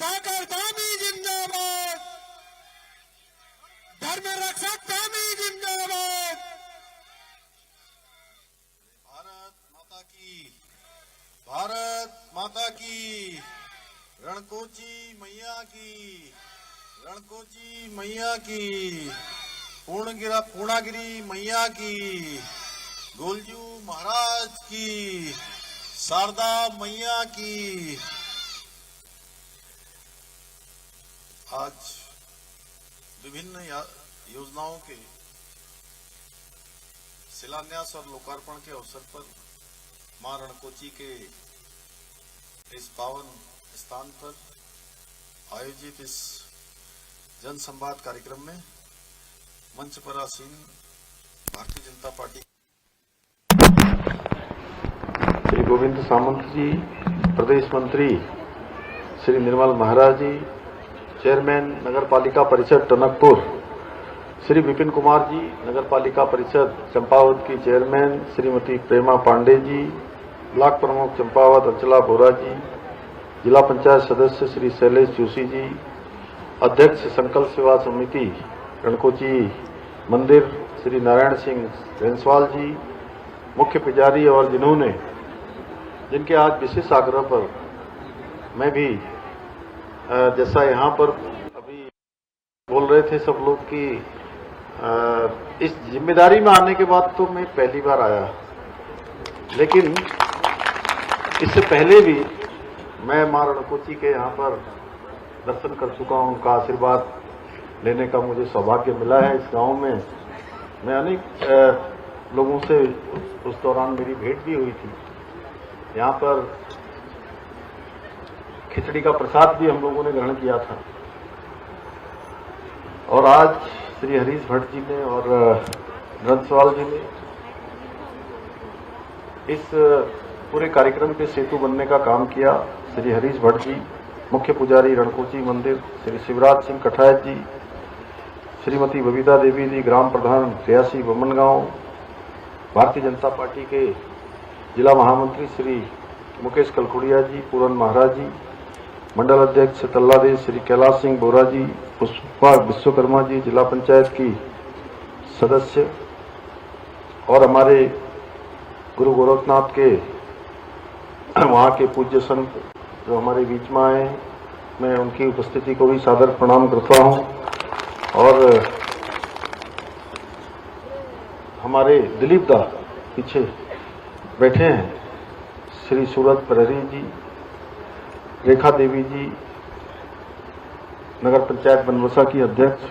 ताकर धामी जिंदाबाद, धर्म रक्षक धामी जिंदाबाद। भारत माता की, भारत माता की, रणकोची मैया की, रणकोची मैया की, पूर्णागिरी मैया की, गोलजू महाराज की, शारदा मैया की। आज विभिन्न योजनाओं के शिलान्यास और लोकार्पण के अवसर पर मां रणकोची के इस पावन स्थान पर आयोजित इस जन संवाद कार्यक्रम में मंच पर आसीन भारतीय जनता पार्टी श्री गोविंद सामंत जी, प्रदेश मंत्री श्री निर्मल महाराज जी, चेयरमैन नगर पालिका परिषद टनकपुर श्री विपिन कुमार जी, नगर पालिका परिषद चंपावत की चेयरमैन श्रीमती प्रेमा पांडे जी, ब्लॉक प्रमुख चंपावत अंचला बोरा जी, जिला पंचायत सदस्य श्री शैलेश जोशी जी, अध्यक्ष संकल्प सेवा समिति रणकोची मंदिर श्री नारायण सिंह रेंसवाल जी, मुख्य पुजारी और जिनके आज विशेष आग्रह पर मैं भी जैसा यहाँ पर अभी बोल रहे थे सब लोग कि इस जिम्मेदारी में आने के बाद तो मैं पहली बार आया, लेकिन इससे पहले भी मैं मां रणकोची के यहाँ पर दर्शन कर चुका हूँ। उनका आशीर्वाद लेने का मुझे सौभाग्य मिला है। इस गांव में मैं अनेक लोगों से उस दौरान मेरी भेंट भी हुई थी। यहाँ पर खिचड़ी का प्रसाद भी हम लोगों ने ग्रहण किया था। और आज श्री हरीश भट्ट जी ने और रेंसवाल जी ने इस पूरे कार्यक्रम के सेतु बनने का काम किया। श्री हरीश भट्ट जी, मुख्य पुजारी रणकोची मंदिर, श्री शिवराज सिंह कठायत जी, श्रीमती बबीता देवी जी, ग्राम प्रधान रियासी बमनगांव, भारतीय जनता पार्टी के जिला महामंत्री श्री मुकेश कलखुड़िया जी, पूरन महाराज जी, मंडल अध्यक्ष तल्लादेश श्री कैलाश सिंह बोरा जी, पुष्पा विश्वकर्मा जी, जिला पंचायत की सदस्य और हमारे गुरु गोरखनाथ के वहाँ के पूज्य संत जो हमारे बीच में आए, मैं उनकी उपस्थिति को भी सादर प्रणाम करता हूँ। और हमारे दिलीप दा पीछे बैठे हैं, श्री सूरत प्रहरी जी, रेखा देवी जी, नगर पंचायत बनवसा की अध्यक्ष,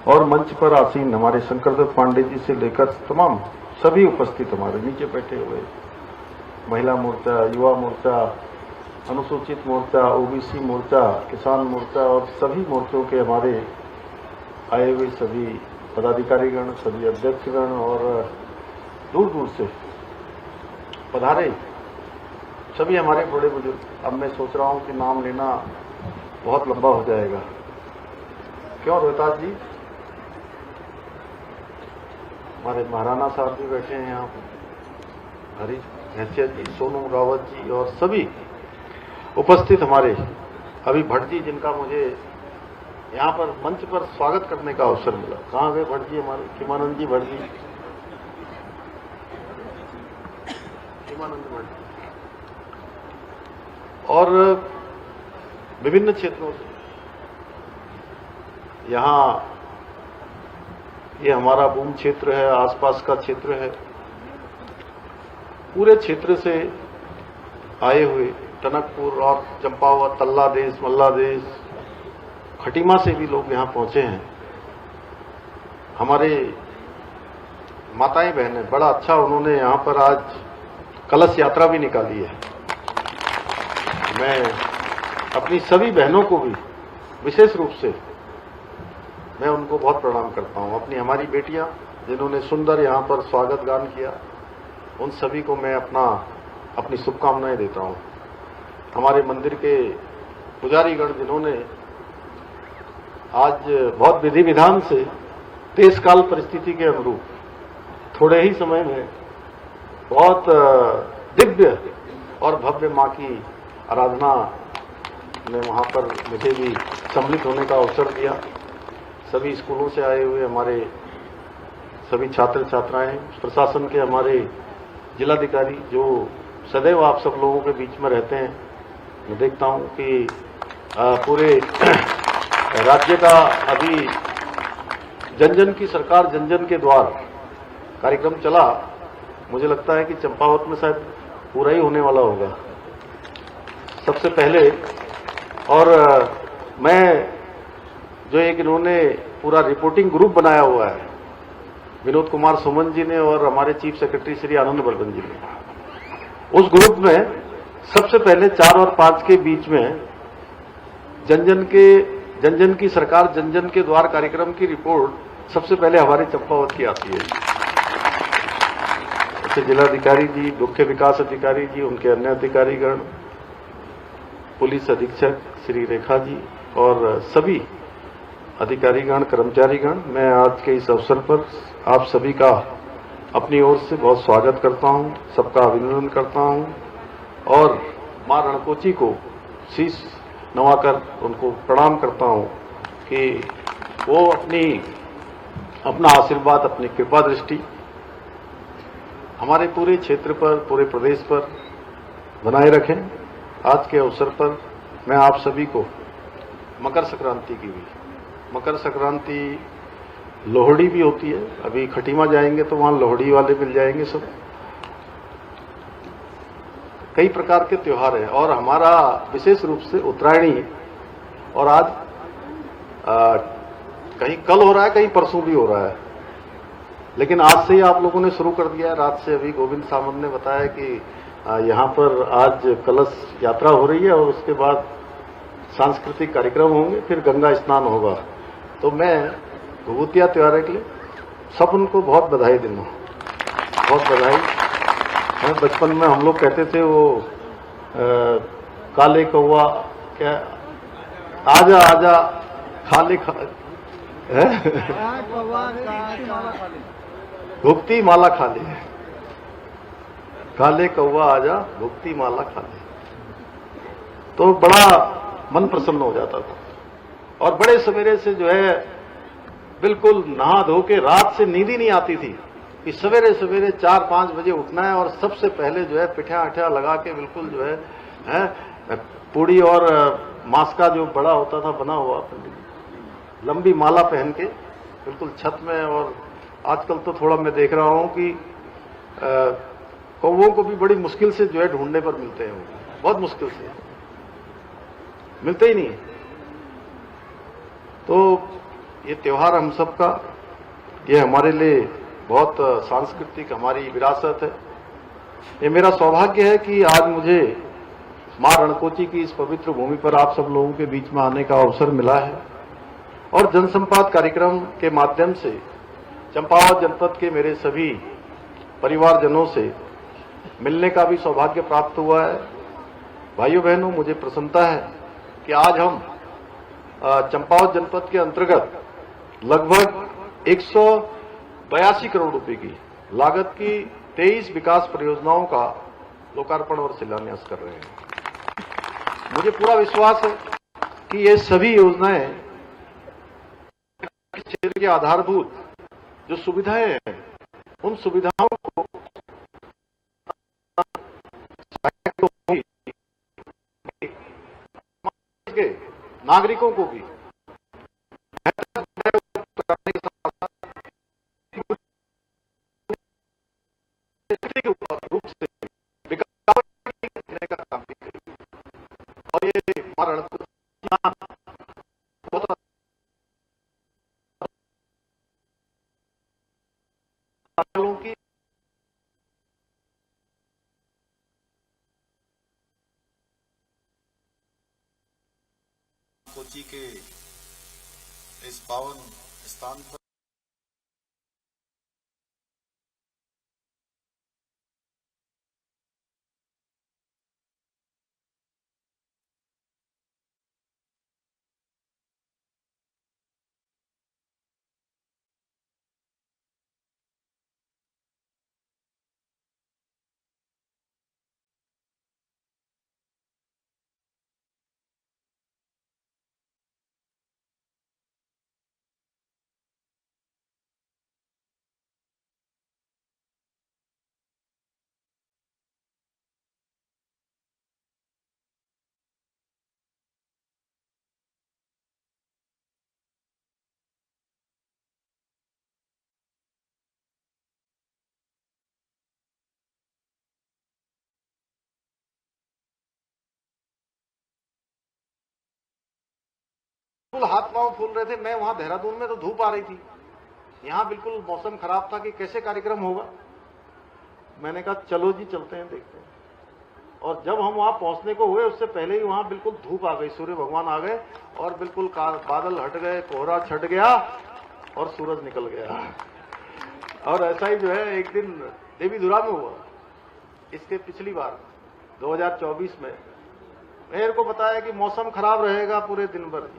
और मंच पर आसीन हमारे शंकरदेव पांडे जी से लेकर तमाम सभी उपस्थित हमारे नीचे बैठे हुए महिला मोर्चा, युवा मोर्चा, अनुसूचित मोर्चा, ओबीसी मोर्चा, किसान मोर्चा और सभी मोर्चों के हमारे आए हुए सभी पदाधिकारीगण, सभी अध्यक्षगण और दूर दूर से पधारे सभी हमारे बड़े बुजुर्ग। अब मैं सोच रहा हूं कि नाम लेना बहुत लंबा हो जाएगा। क्यों रोहतास जी? हमारे महाराणा साहब भी बैठे हैं यहाँ पर, हरीश हैसियत जी, सोनू रावत जी और सभी उपस्थित हमारे अभी भट्ट जी, जिनका मुझे यहाँ पर मंच पर स्वागत करने का अवसर मिला। कहाँ गए भट्ट जी? हमारे खिमानंद जी भट्ट जी, खिमानंद भट्ट जी, और विभिन्न क्षेत्रों से यहाँ ये हमारा बूम क्षेत्र है, आसपास का क्षेत्र है, पूरे क्षेत्र से आए हुए टनकपुर और चंपावत, तल्लादेश, मल्लादेश, खटीमा से भी लोग यहाँ पहुंचे हैं। हमारे माताएं बहनें, बड़ा अच्छा उन्होंने यहाँ पर आज कलश यात्रा भी निकाली है। मैं अपनी सभी बहनों को भी विशेष रूप से मैं उनको बहुत प्रणाम करता हूँ। अपनी हमारी बेटियां जिन्होंने सुंदर यहाँ पर स्वागत गान किया, उन सभी को मैं अपनी शुभकामनाएं देता हूँ। हमारे मंदिर के पुजारीगण जिन्होंने आज बहुत विधि विधान से देशकाल परिस्थिति के अनुरूप थोड़े ही समय में बहुत दिव्य और भव्य मां की आराधना ने वहाँ पर मुझे भी सम्मिलित होने का अवसर दिया। सभी स्कूलों से आए हुए हमारे सभी छात्र छात्राएं, प्रशासन के हमारे जिलाधिकारी जो सदैव आप सब लोगों के बीच में रहते हैं। मैं देखता हूं कि पूरे राज्य का अभी जन जन की सरकार जन जन के द्वार कार्यक्रम चला। मुझे लगता है कि चंपावत में शायद पूरा ही होने वाला होगा सबसे पहले। और मैं जो एक इन्होंने पूरा रिपोर्टिंग ग्रुप बनाया हुआ है विनोद कुमार सुमन जी ने और हमारे चीफ सेक्रेटरी श्री आनंद वर्धन जी ने, उस ग्रुप में सबसे पहले 4 और 5 के बीच में जन जन की सरकार जन जन के द्वार कार्यक्रम की रिपोर्ट सबसे पहले हमारे चंपावत की आती है। जैसे जिलाधिकारी जी, मुख्य विकास अधिकारी जी, उनके अन्य अधिकारीगण, पुलिस अधीक्षक श्री रेखा जी और सभी अधिकारीगण, कर्मचारीगण, मैं आज के इस अवसर पर आप सभी का अपनी ओर से बहुत स्वागत करता हूं, सबका अभिनंदन करता हूं और मां रणकोची को शीश नवाकर उनको प्रणाम करता हूं कि वो अपना आशीर्वाद, अपनी कृपा दृष्टि हमारे पूरे क्षेत्र पर, पूरे प्रदेश पर बनाए रखें। आज के अवसर पर मैं आप सभी को मकर संक्रांति की भी, मकर संक्रांति लोहड़ी भी होती है, अभी खटीमा जाएंगे तो वहां लोहड़ी वाले मिल जाएंगे सब। कई प्रकार के त्योहार हैं और हमारा विशेष रूप से उत्तरायणी, और आज कहीं कल हो रहा है, कहीं परसों भी हो रहा है, लेकिन आज से ही आप लोगों ने शुरू कर दिया है। रात से अभी गोविंद सामंत ने बताया कि यहाँ पर आज कलश यात्रा हो रही है और उसके बाद सांस्कृतिक कार्यक्रम होंगे, फिर गंगा स्नान होगा। तो मैं भभूतिया त्योहार के लिए सब उनको बहुत बधाई देना, बहुत बधाई। बचपन में हम लोग कहते थे वो काले कौवा क्या, आजा आजा खाले भुक्ति माला खाले, काले कौवा आजा भुक्ति माला खाले। तो बड़ा मन प्रसन्न हो जाता था और बड़े सवेरे से जो है बिल्कुल नहा धो के, रात से नींद ही नहीं आती थी कि सवेरे सवेरे 4-5 बजे उठना है और सबसे पहले जो है पिठा अठा लगा के बिल्कुल जो है पूड़ी और मांस का जो बड़ा होता था बना हुआ लंबी माला पहन के बिल्कुल छत में। और आजकल तो थोड़ा मैं देख रहा हूं कि कौवों को भी बड़ी मुश्किल से जो है ढूंढने पर मिलते हैं, बहुत मुश्किल से मिलते ही नहीं। तो ये त्योहार हम सबका, ये हमारे लिए बहुत सांस्कृतिक हमारी विरासत है। ये मेरा सौभाग्य है कि आज मुझे मां रणकोची की इस पवित्र भूमि पर आप सब लोगों के बीच में आने का अवसर मिला है और जनसंवाद कार्यक्रम के माध्यम से चंपावत जनपद के मेरे सभी परिवारजनों से मिलने का भी सौभाग्य प्राप्त हुआ है। भाइयों बहनों, मुझे प्रसन्नता है कि आज हम चंपावत जनपद के अंतर्गत लगभग 182 करोड़ रुपए की लागत की 23 विकास परियोजनाओं का लोकार्पण और शिलान्यास कर रहे हैं। मुझे पूरा विश्वास है कि ये सभी योजनाएं क्षेत्र के आधारभूत जो सुविधाएं हैं, उन सुविधाओं को नागरिकों को भी रूप से विकास करने का काम भी करेगी। और ये हमारा की कोची के इस पावन स्थान पर बिल्कुल हाथ पांव फूल रहे थे। मैं वहां देहरादून में तो धूप आ रही थी, यहाँ बिल्कुल मौसम खराब था कि कैसे कार्यक्रम होगा। मैंने कहा चलो जी चलते हैं, देखते हैं। और जब हम वहां पहुंचने को हुए उससे पहले ही वहां बिल्कुल धूप आ गई, सूर्य भगवान आ गए और बिल्कुल बादल हट गए, कोहरा छट गया और सूरज निकल गया। और ऐसा ही जो है एक दिन देवीधुरा में हुआ। इसके पिछली बार 2024 में मेरे को बताया कि मौसम खराब रहेगा पूरे दिन भर,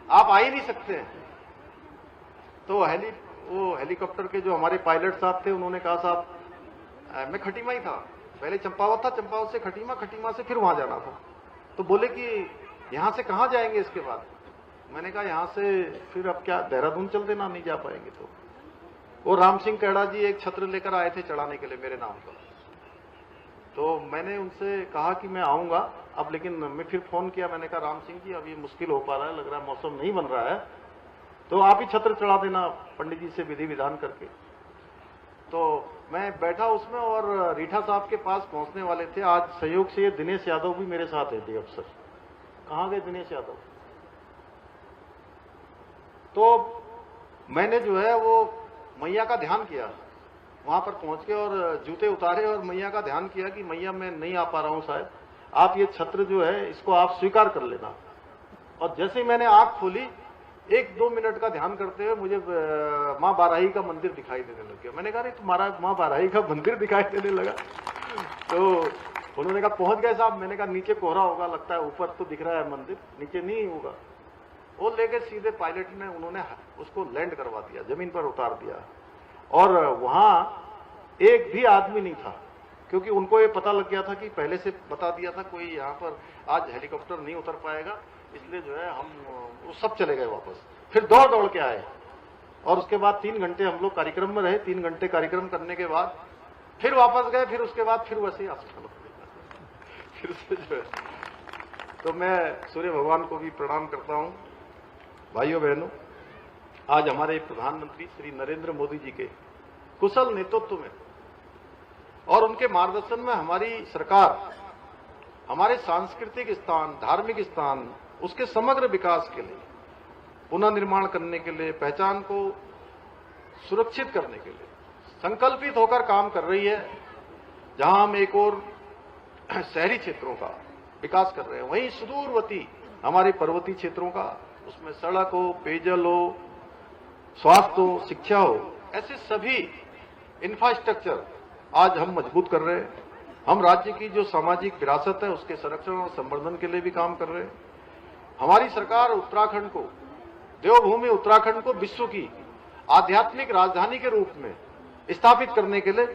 आप आ ही नहीं सकते हैं। तो वो हेलीकॉप्टर के जो हमारे पायलट साहब थे उन्होंने कहा साहब मैं खटीमा ही था, पहले चंपावत था, चंपावत से खटीमा, खटीमा से फिर वहां जाना था। तो बोले कि यहां से कहां जाएंगे इसके बाद। मैंने कहा यहां से फिर अब क्या देहरादून चल देना, नहीं जा पाएंगे। तो वो राम सिंह कैड़ा जी एक छत्र लेकर आए थे चढ़ाने के लिए मेरे नाम पर। तो मैंने उनसे कहा कि मैं आऊंगा अब, लेकिन मैं फिर फोन किया, मैंने कहा राम सिंह जी अब ये मुश्किल हो पा रहा है, लग रहा है मौसम नहीं बन रहा है, तो आप ही छत्र चढ़ा देना पंडित जी से विधि विधान करके। तो मैं बैठा उसमें और रीठा साहब के पास पहुंचने वाले थे। आज संयोग से ये दिनेश यादव भी मेरे साथ है डी अफसर। कहां गए दिनेश यादव? तो मैंने जो है वो मैया का ध्यान किया वहां पर पहुंच के, और जूते उतारे और मैया का ध्यान किया कि मैया मैं नहीं आ पा रहा हूं शायद, आप ये छत्र जो है इसको आप स्वीकार कर लेना। और जैसे ही मैंने आंख खोली 1-2 मिनट का ध्यान करते हुए मुझे मां बाराही का मंदिर दिखाई देने लग गया। मैंने कहा अरे तुम्हारा मां बाराही का मंदिर दिखाई देने लगा। तो उन्होंने कहा पहुंच गए साहब। मैंने कहा नीचे कोहरा होगा, लगता है ऊपर तो दिख रहा है मंदिर, नीचे नहीं होगा। वो लेके सीधे पायलट ने उन्होंने उसको लैंड करवा दिया, जमीन पर उतार दिया। और वहां एक भी आदमी नहीं था, क्योंकि उनको ये पता लग गया था कि पहले से बता दिया था कोई यहाँ पर आज हेलीकॉप्टर नहीं उतर पाएगा, इसलिए जो है हम वो सब चले गए वापस। फिर दौड़ दौड़ के आए और उसके बाद 3 घंटे हम लोग कार्यक्रम में रहे। 3 घंटे कार्यक्रम करने के बाद फिर वापस गए। फिर उसके बाद फिर वैसे ही अस्पताल फिर से जो है। तो मैं सूर्य भगवान को भी प्रणाम करता हूं। भाइयों बहनों, आज हमारे प्रधानमंत्री श्री नरेंद्र मोदी जी के कुशल नेतृत्व में और उनके मार्गदर्शन में हमारी सरकार हमारे सांस्कृतिक स्थान, धार्मिक स्थान, उसके समग्र विकास के लिए, पुनर्निर्माण करने के लिए, पहचान को सुरक्षित करने के लिए संकल्पित होकर काम कर रही है। जहां हम एक और शहरी क्षेत्रों का विकास कर रहे हैं, वहीं सुदूरवर्ती हमारे पर्वतीय क्षेत्रों का, उसमें सड़क हो, पेयजल हो, स्वास्थ्य हो, शिक्षा हो, ऐसे सभी इंफ्रास्ट्रक्चर आज हम मजबूत कर रहे हैं। हम राज्य की जो सामाजिक विरासत है उसके संरक्षण और संवर्धन के लिए भी काम कर रहे हैं। हमारी सरकार उत्तराखंड को, देवभूमि उत्तराखंड को विश्व की आध्यात्मिक राजधानी के रूप में स्थापित करने के लिए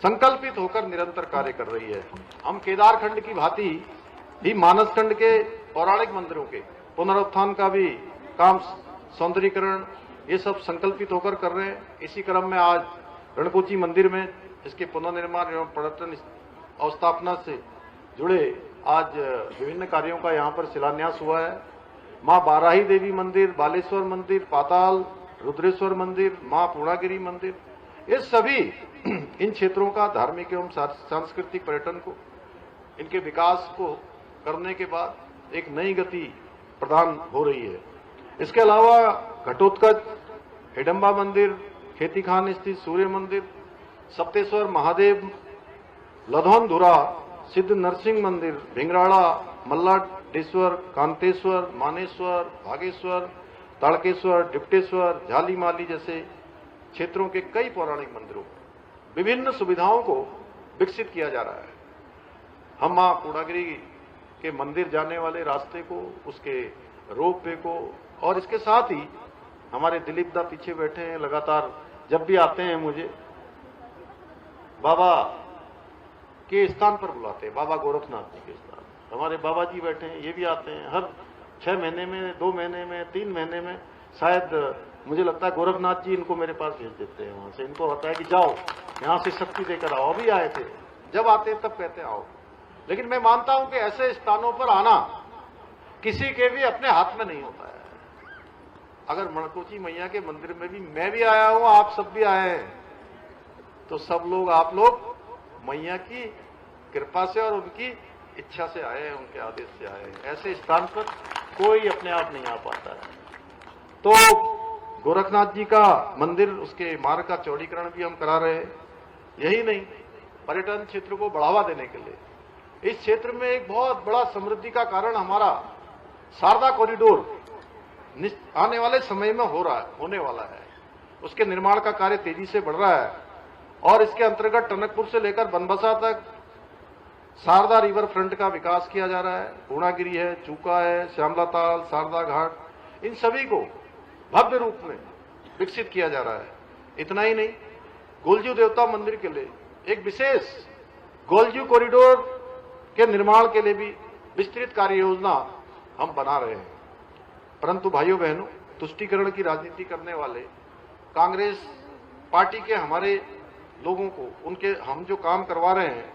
संकल्पित होकर निरंतर कार्य कर रही है। हम केदारखंड की भांति ही मानसखंड के पौराणिक मंदिरों के पुनरुत्थान का भी काम, सौंदर्यीकरण, ये सब संकल्पित होकर कर रहे हैं। इसी क्रम में आज रणकोची मंदिर में इसके पुनर्निर्माण एवं पर्यटन अवस्थापना से जुड़े आज विभिन्न कार्यों का यहाँ पर शिलान्यास हुआ है। मां बाराही देवी मंदिर, बालेश्वर मंदिर, पाताल रुद्रेश्वर मंदिर, मां पूर्णागिरी मंदिर, ये सभी इन क्षेत्रों का धार्मिक एवं सांस्कृतिक पर्यटन को, इनके विकास को करने के बाद एक नई गति प्रदान हो रही है। इसके अलावा घटोत्कच, हिडम्बा मंदिर, खेतीखान स्थित सूर्य मंदिर, सप्तेश्वर महादेव, लधौनधुरा सिद्ध नरसिंह मंदिर, भिंगराड़ा, मल्लाडेश्वर, कांतेश्वर, मानेश्वर, भागेश्वर, ताड़केश्वर, डिप्टेश्वर, झालीमाली जैसे क्षेत्रों के कई पौराणिक मंदिरों में विभिन्न सुविधाओं को विकसित किया जा रहा है। हम मां पूर्णागिरी के मंदिर जाने वाले रास्ते को, उसके रोप वे को, और इसके साथ ही हमारे दिलीप दा पीछे बैठे हैं, लगातार जब भी आते हैं मुझे बाबा के स्थान पर बुलाते हैं, बाबा गोरखनाथ जी के स्थान। हमारे बाबा जी बैठे हैं, ये भी आते हैं हर 6 महीने में, 2 महीने में, 3 महीने में। शायद मुझे लगता है गोरखनाथ जी इनको मेरे पास भेज देते हैं वहां से। इनको होता है कि जाओ यहां से शक्ति देकर आओ। अभी आए थे, जब आते हैं तब कहते हैं आओ। लेकिन मैं मानता हूं कि ऐसे स्थानों पर आना किसी के भी अपने हाथ में नहीं होता है। अगर मणकोची मैया के मंदिर में भी मैं भी आया हूं, आप सब भी आए हैं, तो सब लोग, आप लोग मैया की कृपा से और उनकी इच्छा से आए हैं, उनके आदेश से आए हैं। ऐसे स्थान पर कोई अपने आप नहीं आ पाता है। तो गोरखनाथ जी का मंदिर, उसके मार्ग का चौड़ीकरण भी हम करा रहे हैं। यही नहीं, पर्यटन क्षेत्र को बढ़ावा देने के लिए इस क्षेत्र में एक बहुत बड़ा समृद्धि का कारण हमारा शारदा कॉरिडोर आने वाले समय में होने वाला है। उसके निर्माण का कार्य तेजी से बढ़ रहा है और इसके अंतर्गत टनकपुर से लेकर बनबसा तक शारदा रिवर फ्रंट का विकास किया जा रहा है। पूर्णागिरी है, चूका है, श्यामला ताल, शारदा घाट, इन सभी को भव्य रूप में विकसित किया जा रहा है। इतना ही नहीं, गोलजू देवता मंदिर के लिए एक विशेष गोलजू कॉरिडोर के निर्माण के लिए भी विस्तृत कार्य योजना हम बना रहे हैं। परंतु भाइयों बहनों, तुष्टीकरण की राजनीति करने वाले कांग्रेस पार्टी के हमारे लोगों को, उनके हम जो काम करवा रहे हैं,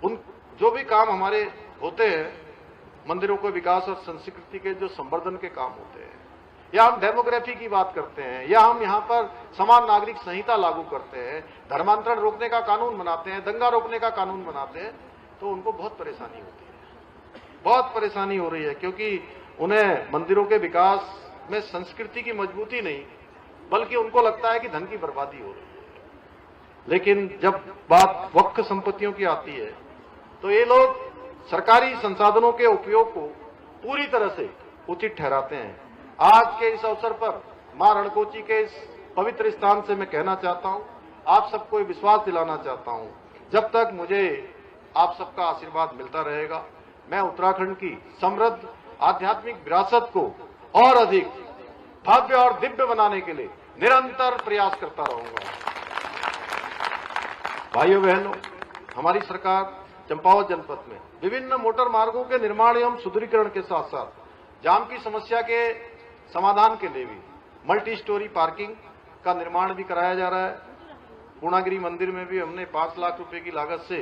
उन जो भी काम हमारे होते हैं, मंदिरों के विकास और संस्कृति के जो संवर्धन के काम होते हैं, या हम डेमोग्राफी की बात करते हैं, या हम यहाँ पर समान नागरिक संहिता लागू करते हैं, धर्मांतरण रोकने का कानून बनाते हैं, दंगा रोकने का कानून बनाते हैं, तो उनको बहुत परेशानी होती है, बहुत परेशानी हो रही है। क्योंकि उन्हें मंदिरों के विकास में संस्कृति की मजबूती नहीं, बल्कि उनको लगता है कि धन की बर्बादी हो रही है। लेकिन जब बात वक्फ संपत्तियों की आती है, तो ये लोग सरकारी संसाधनों के उपयोग को पूरी तरह से उचित ठहराते हैं। आज के इस अवसर पर मां रणकोची के इस पवित्र स्थान से मैं कहना चाहता हूं, आप सबको विश्वास दिलाना चाहता हूं, जब तक मुझे आप सबका आशीर्वाद मिलता रहेगा, मैं उत्तराखंड की समृद्ध आध्यात्मिक विरासत को और अधिक भव्य और दिव्य बनाने के लिए निरंतर प्रयास करता रहूंगा। भाइयों बहनों, हमारी सरकार चंपावत जनपद में विभिन्न मोटर मार्गों के निर्माण एवं सुदृढ़ीकरण के साथ साथ जाम की समस्या के समाधान के लिए भी मल्टी स्टोरी पार्किंग का निर्माण भी कराया जा रहा है। पूर्णागिरी मंदिर में भी हमने 5 लाख रुपए की लागत से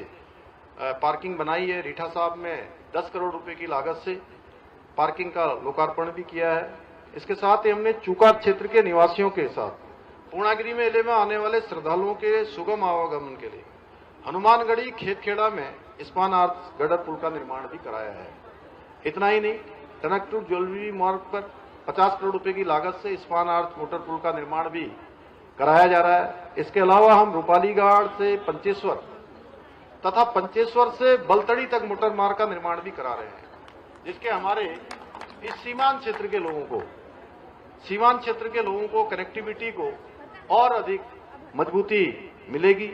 पार्किंग बनाई है। रीठा साहब में 10 करोड़ रुपए की लागत से पार्किंग का लोकार्पण भी किया है। इसके साथ ही हमने चूका क्षेत्र के निवासियों के साथ पूर्णागिरी मेले में आने वाले श्रद्धालुओं के सुगम आवागमन के लिए हनुमानगढ़ी खेतखेड़ा में स्पान आर्च गडर पुल का निर्माण भी कराया है। इतना ही नहीं, टनकपुर ज्वेलरी मार्ग पर 50 करोड़ रुपए की लागत से स्पान आर्च मोटर पुल का निर्माण भी कराया जा रहा है। इसके अलावा हम रूपालीगढ़ से पंचेश्वर तथा पंचेश्वर से बलतड़ी तक मोटर मार्ग का निर्माण भी करा रहे हैं, जिसके हमारे इस सीमांत क्षेत्र के लोगों को कनेक्टिविटी को और अधिक मजबूती मिलेगी।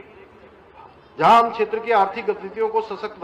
जहां हम क्षेत्र की आर्थिक गतिविधियों को सशक्त